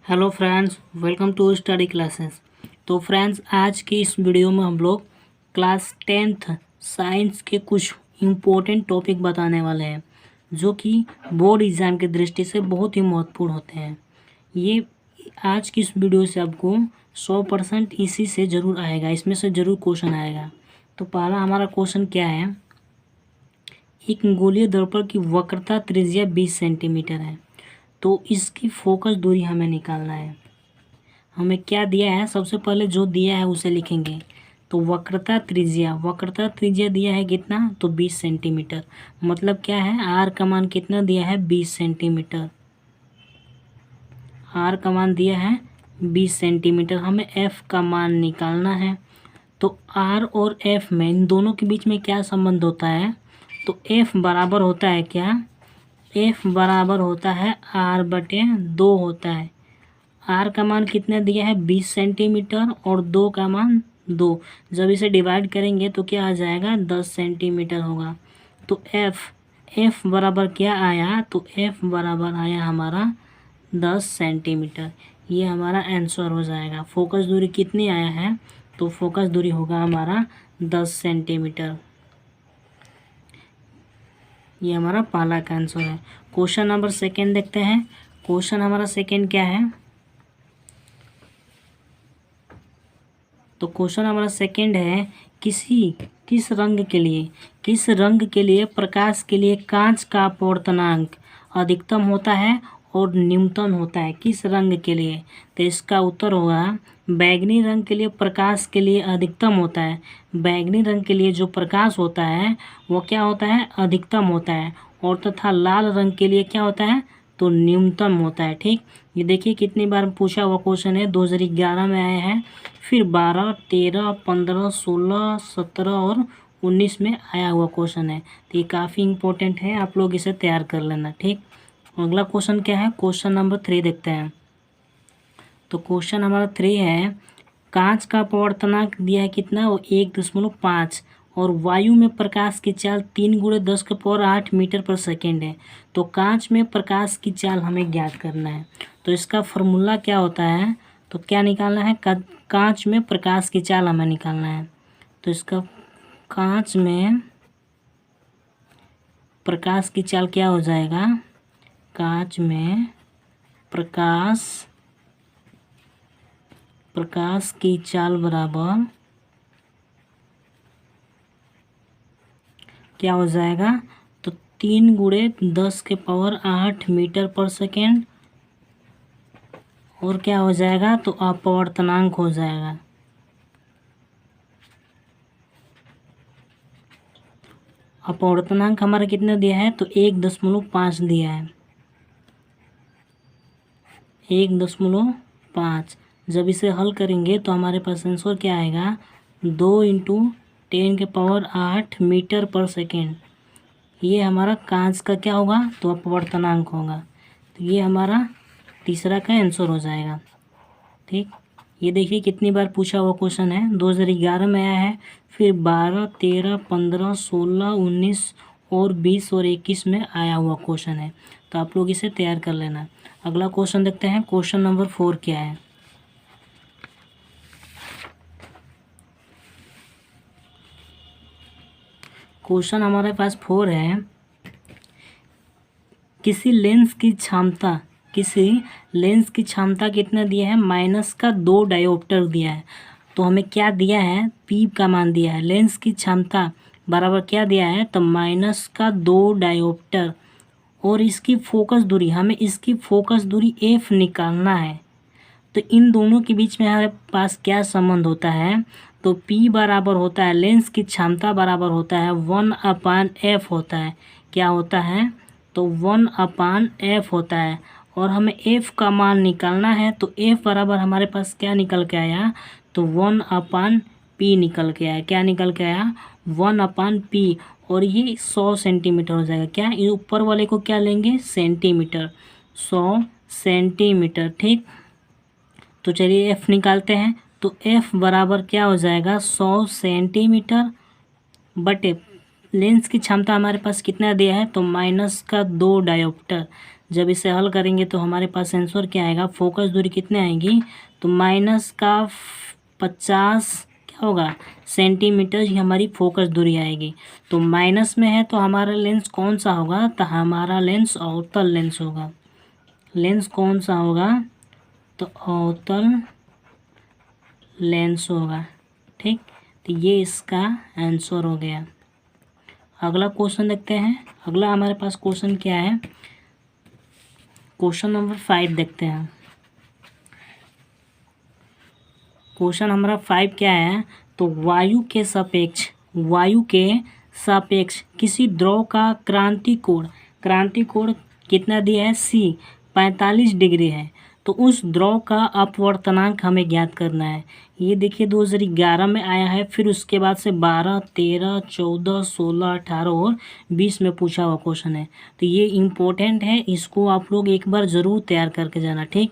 Hello friends, welcome to study classes. तो friends, आज की इस वीडियो में हम लोग क्लास 10th साइंस के कुछ इम्पोर्टेंट टॉपिक बताने वाले हैं जो कि बोर्ड एग्ज़ाम की दृष्टि से बहुत ही महत्वपूर्ण होते हैं। ये आज की इस वीडियो से आपको 100% इसी से ज़रूर आएगा, इसमें से ज़रूर क्वेश्चन आएगा। तो पहला हमारा क्वेश्चन क्या है, एक गोलीय दर्पण की वक्रता त्रिज्या 20 सेंटीमीटर है, तो इसकी फोकस दूरी हमें निकालना है। हमें क्या दिया है, सबसे पहले जो दिया है उसे लिखेंगे। तो वक्रता त्रिज्या दिया है कितना, तो 20 सेंटीमीटर। मतलब क्या है, आर का मान कितना दिया है, 20 सेंटीमीटर। आर का मान दिया है 20 सेंटीमीटर। हमें एफ का मान निकालना है। तो आर और एफ में, इन दोनों के बीच में क्या संबंध होता है, तो एफ बराबर होता है क्या, एफ बराबर होता है R/2 होता है। आर का मान कितना दिया है, 20 सेंटीमीटर, और 2 का मान 2। जब इसे डिवाइड करेंगे तो क्या आ जाएगा, 10 सेंटीमीटर होगा। तो एफ बराबर क्या आया, तो एफ बराबर आया हमारा 10 सेंटीमीटर। ये हमारा आंसर हो जाएगा। फोकस दूरी कितनी आया है, तो फोकस दूरी होगा हमारा 10 सेंटीमीटर। ये हमारा पहला का आंसर है। क्वेश्चन नंबर सेकेंड देखते हैं। क्वेश्चन हमारा सेकेंड क्या है, तो क्वेश्चन हमारा सेकेंड है, किस रंग के लिए प्रकाश के लिए कांच का अपवर्तनांक अधिकतम होता है और न्यूनतम होता है, किस रंग के लिए। तो इसका उत्तर होगा, बैगनी रंग के लिए प्रकाश के लिए अधिकतम होता है। बैगनी रंग के लिए जो प्रकाश होता है वो क्या होता है, अधिकतम होता है। और तथा लाल रंग के लिए क्या होता है, तो न्यूनतम होता है। ठीक, ये देखिए कितनी बार पूछा हुआ क्वेश्चन है। 2011 में आया है, फिर 12, 13, 15, 16, 17 और 19 में आया हुआ क्वेश्चन है। तो ये काफ़ी इंपॉर्टेंट है, आप लोग इसे तैयार कर लेना। ठीक, अगला क्वेश्चन क्या है, क्वेश्चन नंबर 3 देखते हैं। तो क्वेश्चन हमारा 3 है, कांच का अपवर्तनांक दिया है कितना, वो 1.5, और वायु में प्रकाश की चाल 3 × 10⁸ मीटर पर सेकेंड है। तो कांच में प्रकाश की चाल हमें ज्ञात करना है। तो इसका फॉर्मूला क्या होता है, तो क्या निकालना है, कांच में प्रकाश की चाल हमें निकालना है। तो इसका कांच में प्रकाश की चाल क्या हो जाएगा, कांच में प्रकाश की चाल बराबर क्या हो जाएगा, तो 3 × 10⁸ मीटर पर सेकेंड, और क्या हो जाएगा, तो अपवर्तनांक हो जाएगा। अपवर्तनांक हमारा कितना दिया है, तो 1.5 दिया है, 1.5। जब इसे हल करेंगे तो हमारे पास आंसर क्या आएगा, 2 × 10⁸ मीटर पर सेकेंड। ये हमारा कांच का क्या होगा, तो अपवर्तनांक होगा। तो ये हमारा तीसरा का आंसर हो जाएगा। ठीक, ये देखिए कितनी बार पूछा हुआ क्वेश्चन है। 2011 में आया है, फिर 12, 13, 15, 16, 19 और 20 और 21 में आया हुआ क्वेश्चन है। तो आप लोग इसे तैयार कर लेना। अगला क्वेश्चन देखते हैं। क्वेश्चन नंबर 4 क्या है, क्वेश्चन हमारे पास 4 है, किसी लेंस की क्षमता कितना दिया है, -2 डायोप्टर दिया है। तो हमें क्या दिया है, पी का मान दिया है। लेंस की क्षमता बराबर क्या दिया है, तो -2 डायोप्टर, और इसकी फोकस दूरी, हमें इसकी फोकस दूरी एफ निकालना है। तो इन दोनों के बीच में हमारे पास क्या संबंध होता है, तो P बराबर होता है, लेंस की क्षमता बराबर होता है 1/f होता है। क्या होता है, तो 1/f होता है। और हमें f का मान निकालना है, तो f बराबर हमारे पास क्या निकल के आया, तो 1/p निकल के आया। क्या निकल के आया, 1/p, और ये 100 सेंटीमीटर हो जाएगा। क्या, ये ऊपर वाले को क्या लेंगे, सेंटीमीटर, 100 सेंटीमीटर। ठीक, तो चलिए f निकालते हैं। तो f बराबर क्या हो जाएगा, 100 सेंटीमीटर बटे लेंस की क्षमता हमारे पास कितना दिया है, तो -2 डायोप्टर। जब इसे हल करेंगे तो हमारे पास आंसर क्या आएगा, फोकस दूरी कितने आएगी, तो माइनस का 50 क्या होगा सेंटीमीटर ही हमारी फोकस दूरी आएगी। तो माइनस में है तो हमारा लेंस कौन सा होगा, तो हमारा लेंस अवतल लेंस होगा। लेंस कौन सा होगा, तो अवतल लेंस होगा। ठीक, तो ये इसका आंसर हो गया। अगला क्वेश्चन देखते हैं। अगला हमारे पास क्वेश्चन क्या है, क्वेश्चन नंबर 5 देखते हैं। क्वेश्चन हमारा 5 क्या है, तो वायु के सापेक्ष किसी द्रव का क्रांति कोण कितना दिया है, C 45 डिग्री है। तो उस द्रव का अपवर्तनांक हमें ज्ञात करना है। ये देखिए 2011 में आया है, फिर उसके बाद से 12, 13, 14, 16, 18 और 20 में पूछा हुआ क्वेश्चन है। तो ये इम्पोर्टेंट है, इसको आप लोग एक बार ज़रूर तैयार करके जाना। ठीक,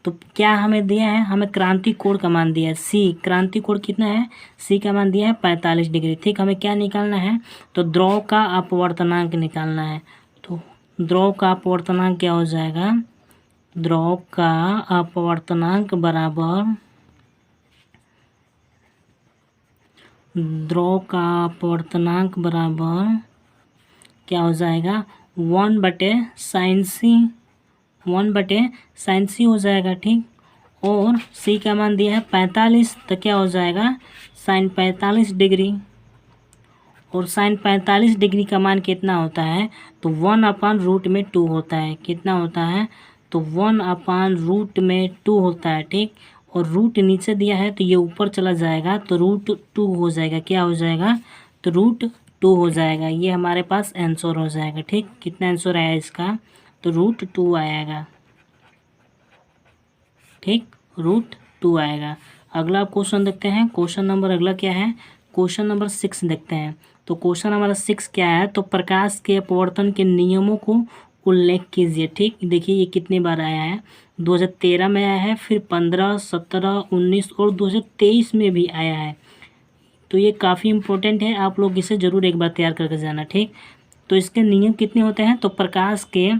तो क्या हमें दिया है, हमें क्रांति कोण का मान दिया है C। क्रांति कोण कितना है, C का मान दिया है 45 डिग्री। ठीक, हमें क्या निकालना है, तो द्रव का अपवर्तनांक निकालना है। तो द्रव का अपवर्तनांक क्या हो जाएगा, द्रव का अपवर्तनांक बराबर क्या हो जाएगा, 1/sin C हो जाएगा। ठीक, और C का मान दिया है 45, तो क्या हो जाएगा sin 45 डिग्री। और sin 45 डिग्री का मान कितना होता है, तो 1/√2 होता है। कितना होता है, तो 1/√2 होता है। ठीक, और रूट नीचे दिया है तो ये ऊपर चला जाएगा तो √2 हो जाएगा। क्या हो जाएगा, तो √2 हो जाएगा। ये हमारे पास आंसर हो जाएगा। ठीक, कितना आंसर आया इसका, तो √2 आएगा। ठीक, √2 आएगा। अगला क्वेश्चन देखते हैं। क्वेश्चन नंबर अगला क्या है, क्वेश्चन नंबर 6 देखते हैं। तो क्वेश्चन हमारा 6 क्या है, तो प्रकाश के अपवर्तन के नियमों को उल्लेख कीजिए। ठीक, देखिए ये कितनी बार आया है, 2013 में आया है, फिर 15, 17, 19 और 2023 में भी आया है। तो ये काफ़ी इम्पोर्टेंट है, आप लोग इसे ज़रूर एक बार तैयार करके जाना। ठीक, तो इसके नियम कितने होते हैं, तो प्रकाश के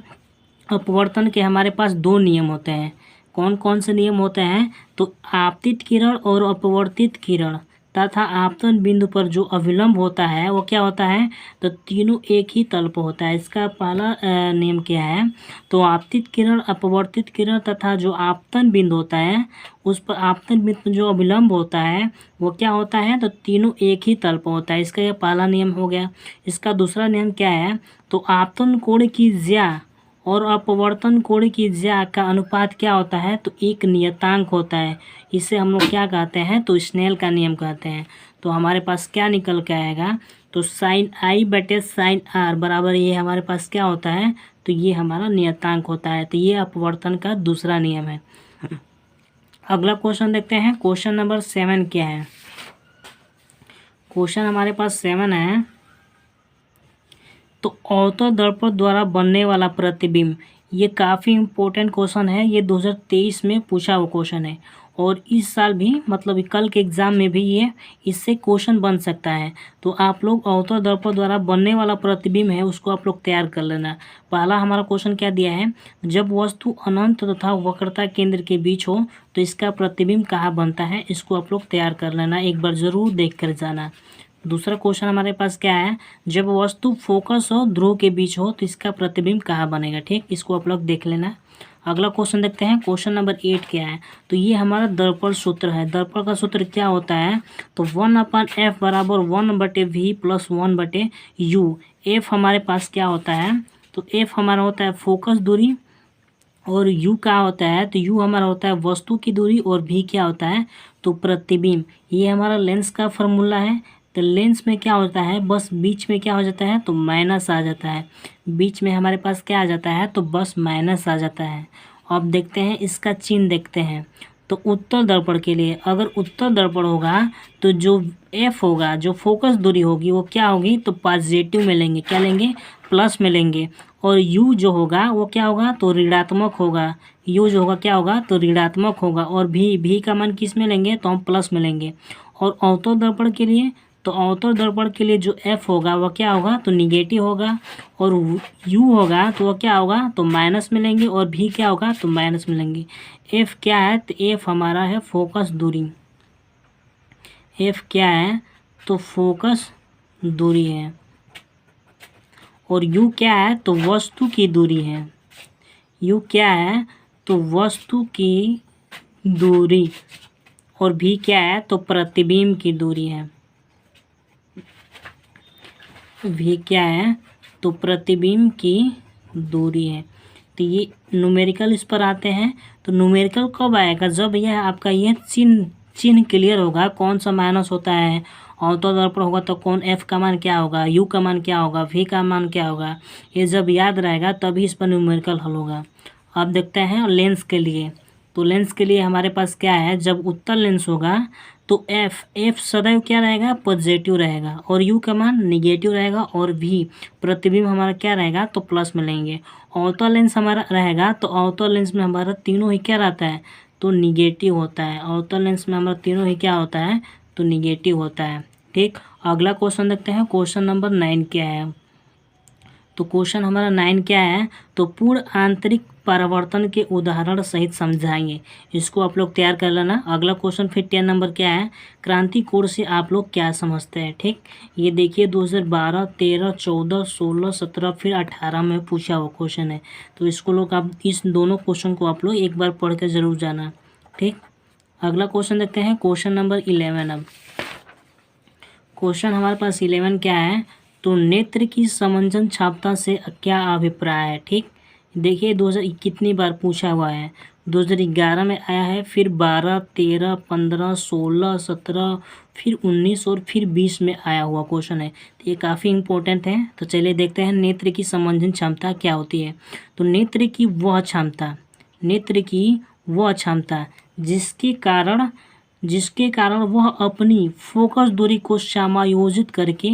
अपवर्तन के हमारे पास 2 नियम होते हैं। कौन कौन से नियम होते हैं, तो आपतित किरण और अपवर्तित किरण तथा आपतन बिंदु पर जो अविलंब होता है वो क्या होता है, तो तीनों एक ही तल पर होता है। इसका पहला नियम क्या है, तो आपतित किरण, अपवर्तित किरण तथा जो आपतन बिंदु होता है उस पर आपतन बिंदु पर जो अविलंब होता है वो क्या होता है, तो तीनों एक ही तल पर होता है। इसका यह पहला नियम हो गया। इसका दूसरा नियम क्या है, तो आपतन कोण की ज्या और अपवर्तन कोण की ज्या का अनुपात क्या होता है, तो एक नियतांक होता है। इसे हम लोग क्या कहते हैं, तो स्नेल का नियम कहते हैं। तो हमारे पास क्या निकल के आएगा, तो sin I/sin R बराबर ये हमारे पास क्या होता है, तो ये हमारा नियतांक होता है। तो ये अपवर्तन का दूसरा नियम है। अगला क्वेश्चन देखते हैं। क्वेश्चन नंबर 7 क्या है, क्वेश्चन हमारे पास 7 है, तो अवतल दर्पण द्वारा बनने वाला प्रतिबिंब। ये काफ़ी इम्पोर्टेंट क्वेश्चन है, ये 2023 में पूछा हुआ क्वेश्चन है और इस साल भी मतलब कल के एग्ज़ाम में भी ये इससे क्वेश्चन बन सकता है। तो आप लोग अवतल दर्पण द्वारा बनने वाला प्रतिबिंब है उसको आप लोग तैयार कर लेना। पहला हमारा क्वेश्चन क्या दिया है, जब वस्तु अनंत तथा वक्रता केंद्र के बीच हो तो इसका प्रतिबिंब कहाँ बनता है, इसको आप लोग तैयार कर लेना, एक बार ज़रूर देख कर जाना। दूसरा क्वेश्चन हमारे पास क्या है, जब वस्तु फोकस हो ध्रुव के बीच हो तो इसका प्रतिबिंब कहाँ बनेगा। ठीक, इसको आप लोग देख लेना। अगला क्वेश्चन देखते हैं। क्वेश्चन नंबर 8 क्या है, तो ये हमारा दर्पण सूत्र है। दर्पण का सूत्र क्या होता है, तो 1/f बराबर 1/v प्लस 1/u। एफ हमारे पास क्या होता है, तो एफ हमारा होता है फोकस दूरी और यू क्या होता है, तो यू हमारा होता है वस्तु की दूरी और भी क्या होता है, तो प्रतिबिंब। ये हमारा लेंस का फॉर्मूला है। तो लेंस में क्या होता है, बस बीच में क्या हो जाता है, तो माइनस आ जाता है। बीच में हमारे पास क्या आ जाता है, तो बस माइनस आ जाता है। अब देखते हैं इसका चिन्ह देखते हैं। तो उत्तल दर्पण के लिए अगर उत्तल दर्पण होगा तो जो एफ होगा, जो फोकस दूरी होगी वो क्या होगी, तो पॉजिटिव में लेंगे, क्या लेंगे, प्लस में लेंगे। और यू जो होगा वो क्या होगा, तो ऋणात्मक होगा। यू जो होगा क्या होगा, तो ऋणात्मक होगा। और भी का मान किस में लेंगे, तो हम प्लस में लेंगे। और अवतल दर्पण के लिए तो अवतल दर्पण के लिए जो F होगा वह क्या होगा, तो निगेटिव होगा, और U होगा तो वह क्या होगा, तो माइनस मिलेंगे, और V क्या होगा, तो माइनस मिलेंगे। F क्या है, तो F हमारा है फोकस दूरी। F क्या है, तो फोकस दूरी है। और U क्या है, तो वस्तु की दूरी है। U क्या है, तो वस्तु की दूरी। और V क्या है, तो प्रतिबिंब की दूरी है। V क्या है, तो प्रतिबिंब की दूरी है। तो ये न्यूमेरिकल इस पर आते हैं। तो न्यूमेरिकल कब आएगा, जब यह आपका यह चिन्ह क्लियर होगा, कौन सा माइनस होता है, अवतल दर्पण होगा तो कौन F का मान क्या होगा, U का मान क्या होगा, V का मान क्या होगा, ये जब याद रहेगा तभी इस पर न्यूमेरिकल हल होगा। अब देखते हैं लेंस के लिए। तो लेंस के लिए हमारे पास क्या है, जब उत्तल लेंस होगा तो F सदैव क्या रहेगा, पॉजिटिव रहेगा, और U का मान निगेटिव रहेगा, और V प्रतिबिंब हमारा क्या रहेगा, तो प्लस में लेंगे। अवतल लेंस हमारा रहेगा तो अवतल लेंस में हमारा तीनों ही क्या रहता है, तो निगेटिव होता है। अवतल लेंस में हमारा तीनों ही क्या होता है, तो निगेटिव होता है। ठीक, अगला क्वेश्चन देखते हैं। क्वेश्चन नंबर 9 क्या है। तो क्वेश्चन हमारा 9 क्या है, तो पूर्ण आंतरिक परावर्तन के उदाहरण सहित समझाएंगे। इसको आप लोग तैयार कर लेना। अगला क्वेश्चन फिर 10 नंबर क्या है, क्रांति कोण से आप लोग क्या समझते हैं। ठीक, ये देखिए 2012, 13, 14, 16, 17 फिर 18 में पूछा हुआ क्वेश्चन है। तो इसको लोग आप इस दोनों क्वेश्चन को आप लोग एक बार पढ़ के जरूर जाना। ठीक, अगला क्वेश्चन देखते हैं। Question number 11। अब क्वेश्चन हमारे पास 11 क्या है, तो नेत्र की समंजन क्षमता से क्या अभिप्राय है। ठीक, देखिए 2000 कितनी बार पूछा हुआ है, 2011 में आया है, फिर 12, 13, 15, 16, 17, फिर 19 और फिर 20 में आया हुआ क्वेश्चन है। तो ये काफ़ी इंपॉर्टेंट है। तो चलिए देखते हैं नेत्र की समंजन क्षमता क्या होती है। तो नेत्र की वह क्षमता जिसके कारण वह अपनी फोकस दूरी को समायोजित करके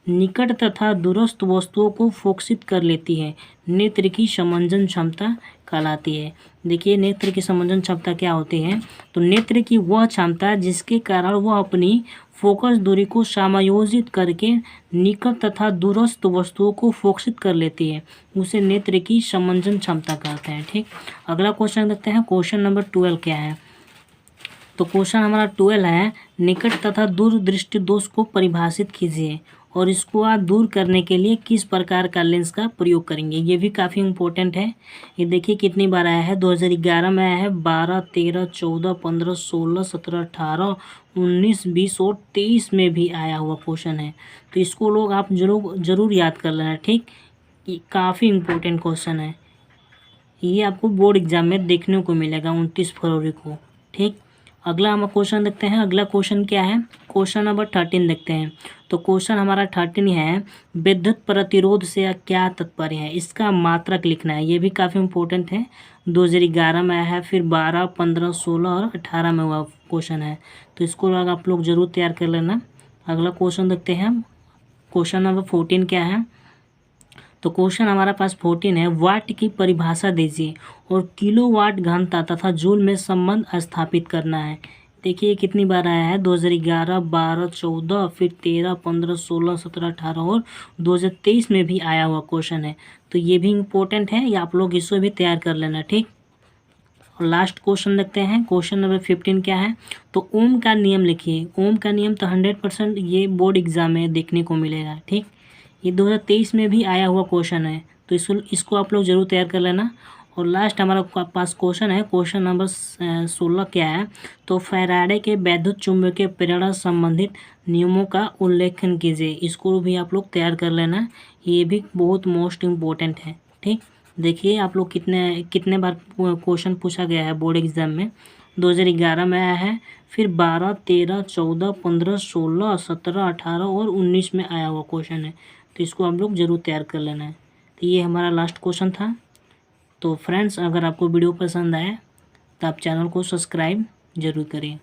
निकट तथा दूरस्थ वस्तुओं को फोकसित कर लेती है, नेत्र की समंजन क्षमता कहलाती है। देखिए नेत्र की समंजन क्षमता क्या होती है, तो नेत्र की वह क्षमता जिसके कारण वह अपनी फोकस दूरी को समायोजित करके निकट तथा दूरस्थ वस्तुओं को फोकसित कर लेती है, उसे नेत्र की समंजन क्षमता कहते हैं। ठीक, अगला क्वेश्चन देखते हैं। क्वेश्चन नंबर 12 क्या है। तो क्वेश्चन हमारा 12 है, निकट तथा दूर दृष्टि दोष को परिभाषित कीजिए और इसको आप दूर करने के लिए किस प्रकार का लेंस का प्रयोग करेंगे। ये भी काफ़ी इंपॉर्टेंट है। ये देखिए कितनी बार आया है, 2011 में आया है, 12, 13, 14, 15, 16, 17, 18, 19, 20 और 23 में भी आया हुआ क्वेश्चन है। तो इसको लोग आप जरूर याद कर लेना। ठीक, ये काफ़ी इंपॉर्टेंट क्वेश्चन है। ये आपको बोर्ड एग्जाम में देखने को मिलेगा 29 फरवरी को। ठीक, अगला हम क्वेश्चन देखते हैं। अगला क्वेश्चन क्या है, क्वेश्चन नंबर 13 देखते हैं। तो क्वेश्चन हमारा 13 है, विद्युत प्रतिरोध से क्या तात्पर्य है, इसका मात्रक लिखना है। ये भी काफ़ी इंपॉर्टेंट है, 2011 में आया है, फिर 12, 15, 16 और 18 में हुआ क्वेश्चन है। तो इसको आप लोग जरूर तैयार कर लेना। अगला क्वेश्चन देखते हैं। क्वेश्चन नंबर 14 क्या है, तो क्वेश्चन हमारा पास 14 है, वाट की परिभाषा दीजिए और किलोवाट घनता तथा जूल में संबंध स्थापित करना है। देखिए कितनी बार आया है, 2011, 12, 14, फिर 13, 15, 16, 17, 18 और 2023 में भी आया हुआ क्वेश्चन है। तो ये भी इम्पोर्टेंट है, या आप लोग इसको भी तैयार कर लेना। ठीक, और लास्ट क्वेश्चन देखते हैं। क्वेश्चन नंबर 15 क्या है, तो ओम का नियम लिखिए। ओम का नियम तो 100% ये बोर्ड एग्जाम में देखने को मिलेगा। ठीक, ये 2023 में भी आया हुआ क्वेश्चन है, तो इसको आप लोग जरूर तैयार कर लेना। और लास्ट हमारा पास क्वेश्चन है, क्वेश्चन नंबर 16 क्या है, तो फैराडे के वैद्युत चुंबकीय प्रेरण संबंधित नियमों का उल्लेखन कीजिए। इसको भी आप लोग तैयार कर लेना, ये भी बहुत मोस्ट इम्पोर्टेंट है। ठीक, देखिए आप लोग कितने बार क्वेश्चन पूछा गया है बोर्ड एग्जाम में, 2011 में आया है, फिर 12, 13, 14, 15, 16, 17, 18 और 19 में आया हुआ क्वेश्चन है। तो इसको आप लोग जरूर तैयार कर लेना है। तो ये हमारा लास्ट क्वेश्चन था। तो फ्रेंड्स, अगर आपको वीडियो पसंद आए तो आप चैनल को सब्सक्राइब जरूर करें।